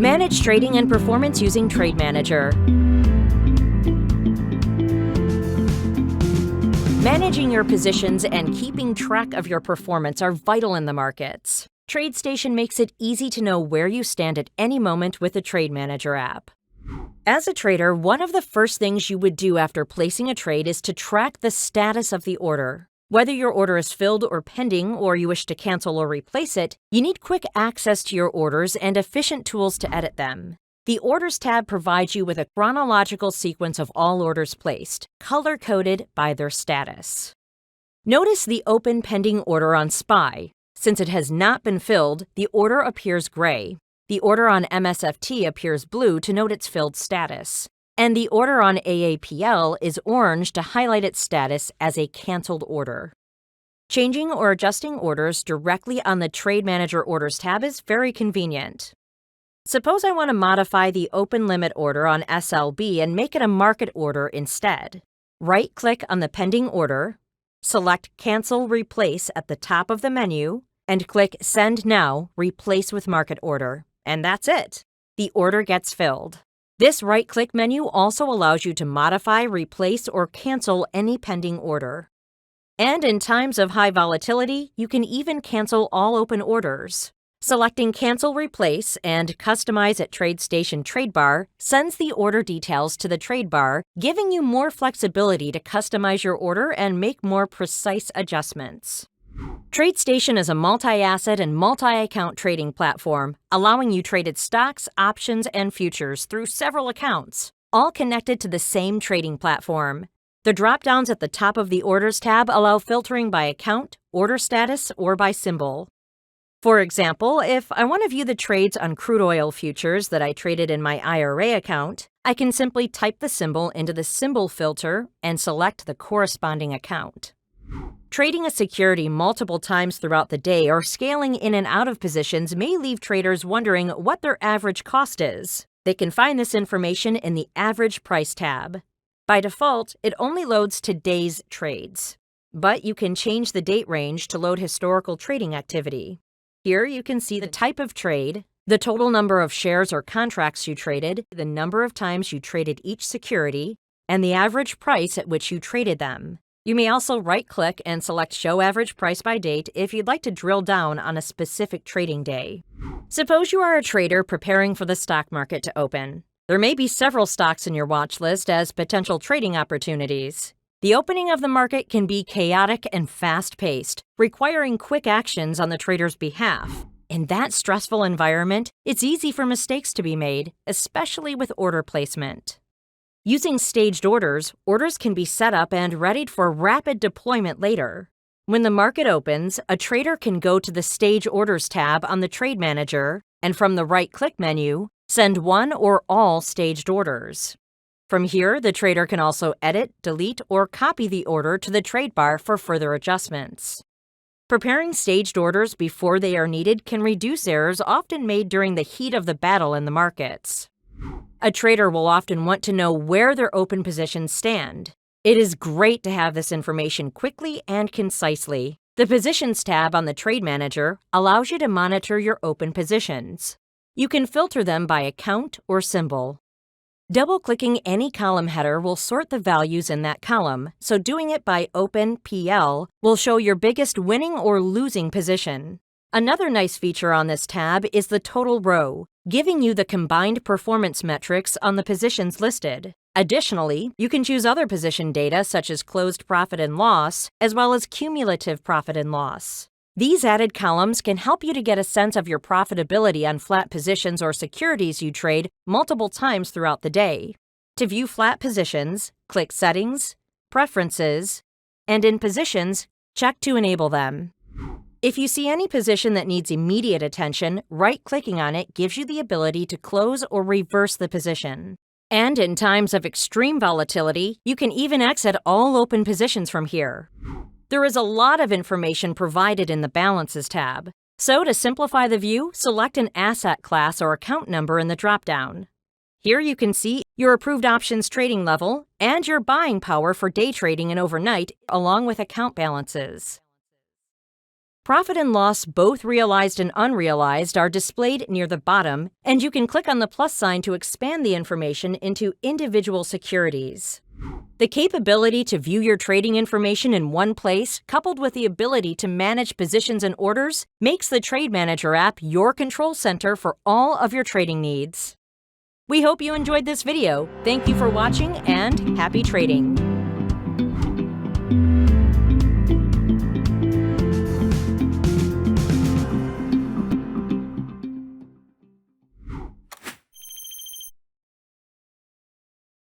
Manage trading and performance using TradeManager. Managing your positions and keeping track of your performance are vital in the markets. TradeStation makes it easy to know where you stand at any moment with the TradeManager app. As a trader, one of the first things you would do after placing a trade is to track the status of the order. Whether your order is filled or pending, or you wish to cancel or replace it, you need quick access to your orders and efficient tools to edit them. The Orders tab provides you with a chronological sequence of all orders placed, color-coded by their status. Notice the open pending order on SPY. Since it has not been filled, the order appears gray. The order on MSFT appears blue to note its filled status. And the order on AAPL is orange to highlight its status as a canceled order. Changing or adjusting orders directly on the TradeManager Orders tab is very convenient. Suppose I want to modify the open limit order on SLB and make it a market order instead. Right-click on the pending order, select Cancel Replace at the top of the menu, and click Send Now, Replace with Market Order. And that's it. The order gets filled. This right-click menu also allows you to modify, replace, or cancel any pending order. And in times of high volatility, you can even cancel all open orders. Selecting Cancel Replace and Customize at TradeStation Trade Bar sends the order details to the trade bar, giving you more flexibility to customize your order and make more precise adjustments. TradeStation is a multi-asset and multi-account trading platform, allowing you traded stocks, options, and futures through several accounts, all connected to the same trading platform. The drop-downs at the top of the Orders tab allow filtering by account, order status, or by symbol. For example, if I want to view the trades on crude oil futures that I traded in my IRA account, I can simply type the symbol into the symbol filter and select the corresponding account. Trading a security multiple times throughout the day or scaling in and out of positions may leave traders wondering what their average cost is. They can find this information in the Average Price tab. By default, it only loads today's trades, but you can change the date range to load historical trading activity. Here you can see the type of trade, the total number of shares or contracts you traded, the number of times you traded each security, and the average price at which you traded them. You may also right-click and select Show Average Price by Date if you'd like to drill down on a specific trading day. Suppose you are a trader preparing for the stock market to open. There may be several stocks in your watch list as potential trading opportunities. The opening of the market can be chaotic and fast-paced, requiring quick actions on the trader's behalf. In that stressful environment, it's easy for mistakes to be made, especially with order placement. Using staged orders, orders can be set up and readied for rapid deployment later. When the market opens, a trader can go to the Stage Orders tab on the TradeManager, and from the right-click menu, send one or all staged orders. From here, the trader can also edit, delete, or copy the order to the trade bar for further adjustments. Preparing staged orders before they are needed can reduce errors often made during the heat of the battle in the markets. A trader will often want to know where their open positions stand. It is great to have this information quickly and concisely. The Positions tab on the TradeManager allows you to monitor your open positions. You can filter them by account or symbol. Double-clicking any column header will sort the values in that column, so doing it by Open PL will show your biggest winning or losing position. Another nice feature on this tab is the total row, giving you the combined performance metrics on the positions listed. Additionally, you can choose other position data such as closed profit and loss, as well as cumulative profit and loss. These added columns can help you to get a sense of your profitability on flat positions or securities you trade multiple times throughout the day. To view flat positions, click Settings, Preferences, and in Positions, check to enable them. If you see any position that needs immediate attention, right-clicking on it gives you the ability to close or reverse the position. And in times of extreme volatility, you can even exit all open positions from here. There is a lot of information provided in the Balances tab. So to simplify the view, select an asset class or account number in the dropdown. Here you can see your approved options trading level and your buying power for day trading and overnight, along with account balances. Profit and loss, both realized and unrealized, are displayed near the bottom, and you can click on the plus sign to expand the information into individual securities. The capability to view your trading information in one place, coupled with the ability to manage positions and orders, makes the TradeManager app your control center for all of your trading needs. We hope you enjoyed this video. Thank you for watching and happy trading!